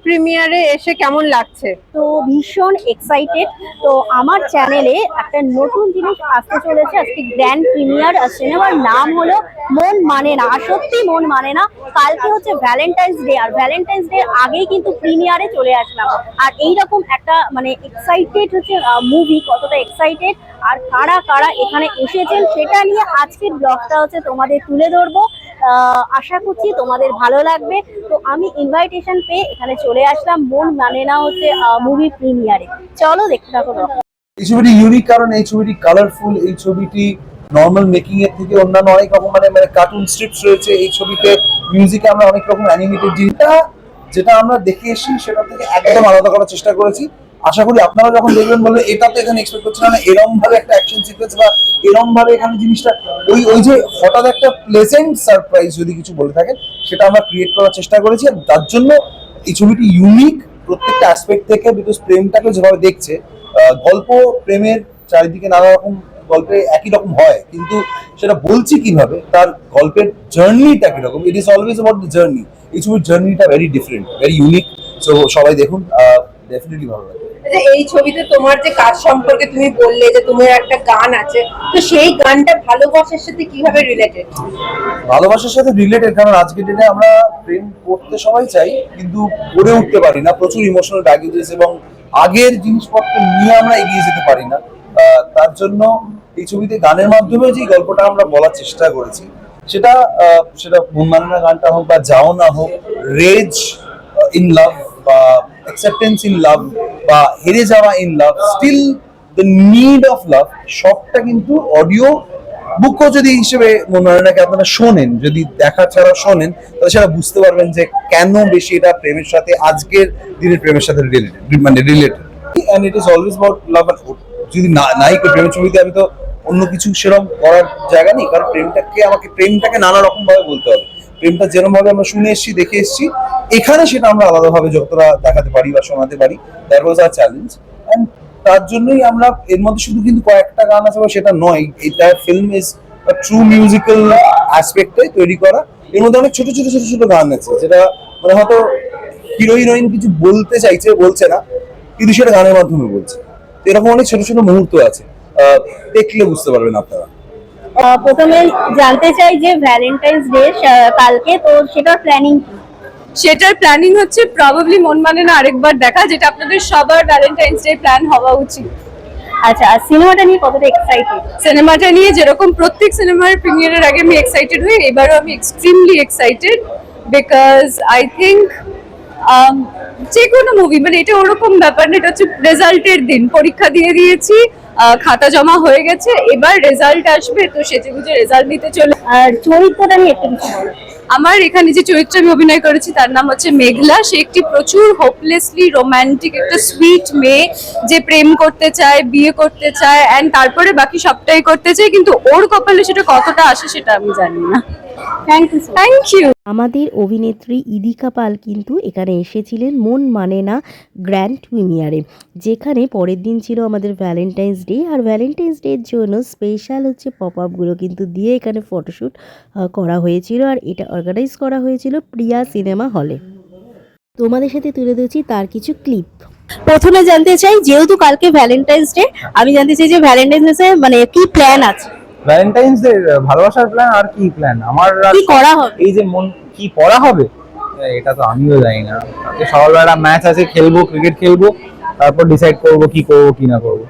প্রিমিয়ারে এসে কেমন লাগছে? তো ভীষণ এক্সাইটেড। তো আমার চ্যানেলে একটা নতুন জিনিস আসতে চলেছে আজকে, গ্র্যান্ড প্রিমিয়ার। সিনেমার নাম হলো মন মানে না। আর সত্যি মন মানে না। কালকে হচ্ছে ভ্যালেন্টাইন্স ডে, আর ভ্যালেন্টাইন্স ডে আগেই কিন্তু প্রিমিয়ারে চলে আসলাম। আর এইরকম একটা মানে এক্সাইটেড হচ্ছে মুভি, কতটা এক্সাইটেড আর কারা কারা এখানে এসেছেন সেটা নিয়ে আজকের ব্লগটা হচ্ছে তোমাদের তুলে ধরবো। আশা করছি তোমাদের ভালো লাগবে। তো আমি ইনভাইটেশন পেয়ে এখানে চলে আসলাম মন মানে না হচ্ছে মুভি প্রিমিয়ারে। চলো দেখতে থাকো। এই ছবিটি ইউনিক কারণ এই ছবিটি কালারফুল। এই ছবিটি নর্মাল মেকিং এর থেকে অন্যান্য অনেক রকম মানে কার্টুন স্ট্রিপস রয়েছে এই ছবিতে। মিউজিকে আমরা অনেক রকম অ্যানিমেটেড জিনিসটা যেটা আমরা দেখে এসেছি সেটা থেকে একদম আলাদা করার চেষ্টা করেছি। আশা করি আপনারা যখন দেখবেন বলবেন এটা তো এখানে এক্সপেক্ট করছিলাম না, এরকম ভাবে একটা অ্যাকশন সিকোয়েন্স বা এরকম ভাবে এখানে জিনিসটা ওই যে হঠাৎ একটা প্লেজেন্ট সারপ্রাইজ যদি কিছু বলে থাকেন সেটা আমরা ক্রিয়েট করার চেষ্টা করেছি। আর তার জন্য এই ছবিটি ইউনিক প্রত্যেকটা অ্যাসপেক্ট থেকে, বিকজ প্রেমটাকে যেভাবে দেখছে, গল্প প্রেমের চারিদিকে নানা রকম গল্পে একই রকম হয়, কিন্তু সেটা বলছি কিভাবে, তার গল্পের জার্নিটা কিরকম, ইট is always about the journey. এই ছবির জার্নিটা very different, very unique. So সবাই দেখুন, ডেফিনেটলি ভালো লাগবে। এই ছবিতে তোমার যে কাজ সম্পর্কে তুমি বললে যে তোমার একটা গান আছে, তো সেই গানটা ভালোবাসার সাথে কিভাবে রিলেটেড? ভালোবাসার সাথে রিলেটেড, কারণ আজকের দিনে আমরা প্রেম করতে সবাই চাই কিন্তু করে উঠতে পারি না। প্রচুর ইমোশনাল ব্যাগেজেস এবং আগের জিনিসপত্র নিয়ে আমরা এগিয়ে যেতে পারি না। তার জন্য এই ছবিতে গানের মাধ্যমে যে গল্পটা আমরা বলার চেষ্টা করেছি সেটা মন মানে না গানটা হোক বা যাও না হোক, রেজ ইন লাভ বা অ্যাকসেপ্টেন্স ইন লাভ বা হেরে যাওয়া in love, still the need of love, সবটা কিন্তু অডিও বুকও যদি হিসেবে মনে হয় নাকি আপনারা শোনেন, যদি দেখা ছাড়া শোনেন তাহলে সেটা বুঝতে পারবেন যে কেন বেশি এটা প্রেমের সাথে, আজকের দিনের প্রেমের সাথে related. And it is always about love. যদি নাই প্রেমের ছবিতে আমি তো অন্য কিছু সেরকম করার জায়গা নেই, কারণ প্রেমটাকে নানা রকম ভাবে বলতে হবে। প্রেমটা যেরকম ভাবে আমরা শুনে এসেছি, দেখে এসেছি, এখানে সেটা আমরা আলাদাভাবে যতটা দেখাতে পারি বা শোনাতে পারি, that was our challenge. And তার জন্যই আমরা এর মধ্যে শুধু কিন্তু কয়েকটা গান আছে বা সেটা নয়, এটা ফিল্ম ইজ ট্রু মিউজিক্যাল অ্যাসপেক্টে তৈরি করা। এর মধ্যে অনেক ছোট ছোট ছোট ছোট গান আছে যেটা মানে হয়তো হিরো হিরোইন কিছু বলতে চাইছে, বলছে না, কিন্তু সেটা গানের মাধ্যমে বলছে। এরকম অনেক ছোট ছোট মুহূর্ত আছে, দেখলে বুঝতে পারবেন আপনারা। প্রথমে জানতে চাই যে ভ্যালেন্টাইন্স ডে কালকে, তো সেটার প্ল্যানিং হচ্ছে প্রবাবলি মন মানে না আরেকবার দেখা, যেটা আপনাদের সবার ভ্যালেন্টাইন্স ডে প্ল্যান হওয়া উচিত। আচ্ছা, আর সিনেমাটা নিয়ে কতটা এক্সাইটেড? সিনেমাটা নিয়ে যেরকম প্রত্যেক সিনেমার প্রিমিয়ারের আগে আমি এক্সাইটেড হই, এবারও আমি extremely excited, because I think যে কোনো মুভি মানে এটা ওরকম ব্যাপার না, এটা হচ্ছে রেজাল্টের দিন। পরীক্ষা দিয়ে দিয়েছি, খাতা জমা হয়ে গেছে, এবার রেজাল্ট আসবে, তো সেজে বুঝে রেজাল্ট দিতে চলে। আর চরিত্রটা নিয়ে একটু কিছু বলো। আমার এখানে যে চরিত্রে আমি অভিনয় করেছি তার নাম হচ্ছে মেঘলা। সে একটি প্রচুর হোপলেসলি রোমান্টিক একটা সুইট মেয়ে, যে প্রেম করতে চায়, বিয়ে করতে চায়, অ্যান্ড তারপরে বাকি সবটাই করতে চায়, কিন্তু ওর কপালে সেটা কতটা আসে সেটা আমি জানি না। Thank you. আমাদের অভিনেত্রী ইদিকা পাল কিন্তু এখানে এসেছিলেন মন মানে না গ্র্যান্ড প্রিমিয়ারে, যেখানে পরের দিন ছিল আমাদের ভ্যালেন্টাইন্স ডে। আর ভ্যালেন্টাইন্স ডের জন্য স্পেশাল হচ্ছে পপ আপগুলো কিন্তু দিয়ে এখানে ফটোশ্যুট করা হয়েছিল, আর এটা অর্গানাইজ করা হয়েছিল প্রিয়া সিনেমা হলে। তোমাদের সাথে তুলে ধরছি তার কিছু ক্লিপ। প্রথমে জানতে চাই, যেহেতু কালকে ভ্যালেন্টাইন্স ডে, আমি জানতে চাই যে ভ্যালেন্টাইন্স ডে মানে কি প্ল্যান আছে? ভ্যালেন্টাইন্স ডে ভালোবাসার প্ল্যান আর কি প্ল্যান আমার, কি করা হবে? এই যে মন কি পড়া হবে এটা তো আমিও জানি না। সকালবেলা ম্যাচ আছে, খেলবো, ক্রিকেট খেলবো, তারপর ডিসাইড করবো কি করবো কি না করবো।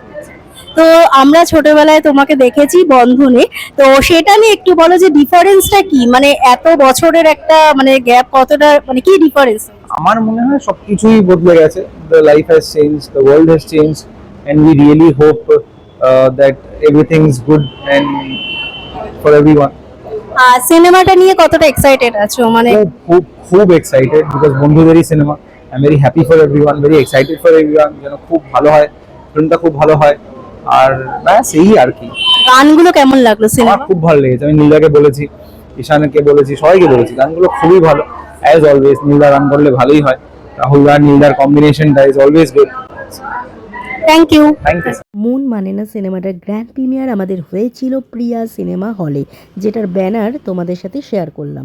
তো আমরা ছোটবেলায় তোমাকে দেখেছি বন্ধনে, তো সেটা নিয়ে একটু বলো যে ডিফারেন্সটা কি, মানে এত বছরের একটা মানে গ্যাপ, কতটা মানে কি ডিফারেন্স? আমার মনে হয় সবকিছুই বদলে গেছে। The life has changed, the world has changed, and we really hope that everything is good and for everyone. সিনেমাটা নিয়ে কতটা এক্সাইটেড আছো? মানে খুব এক্সাইটেড, বিকজ বন্ধুদেরই সিনেমা। I am very happy for everyone, very excited for everyone, যেন খুব ভালো হয়, ফিল্মটা খুব ভালো হয়। আর ব্যাস এই আর কি। গানগুলো কেমন লাগলো সিনেমা? আমার খুব ভালো লেগেছে। আমি নীলাকে বলেছি, ঈশানকে বলেছি, সবাইকে বলেছি, গানগুলো খুবই ভালো। অ্যাজ অলওয়েজ নীলা গান করলে ভালোই হয়। রাহুল আর নীলার কম্বিনেশনটা is always good. Thank you. Thank you. মন মানে না সিনেমাটার গ্র্যান্ড প্রিমিয়ার আমাদের হয়েছিল প্রিয়া সিনেমা হলে, যেটার ব্যানার তোমাদের সাথে শেয়ার করলাম।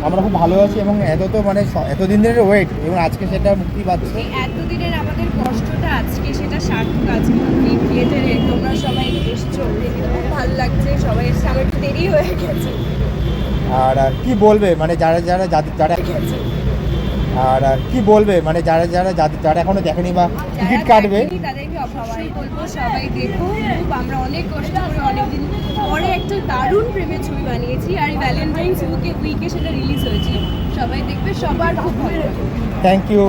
আমরা খুব ভালো আছি এবং এতদিন ধরে ওয়েট এবং আজকে সেটা মুক্তি পাচ্ছে। এতদিনের আমাদের কষ্টটা আজকে সেটা সার্থক। আজকে থিয়েটারে তোমরা সবাই এসছো, খুব ভালো লাগছে। সবাই এসে আমার একটু দেরি হয়ে গেছে। আর কি বলবে মানে যারা এখনো দেখেনি বা টিকিট কাটবে, তাদেরকে অবশ্যই বলবো সবাই দেখো। আমরা অনেক কষ্ট করে অনেকদিন পরে একটা দারুণ প্রেমের ছবি বানিয়েছি, আর এই ভ্যালেন্টাইন্স উইকে সেটা রিলিজ হয়েছে। সবাই দেখবে, সবার খুব ভালো লাগবে। Thank you.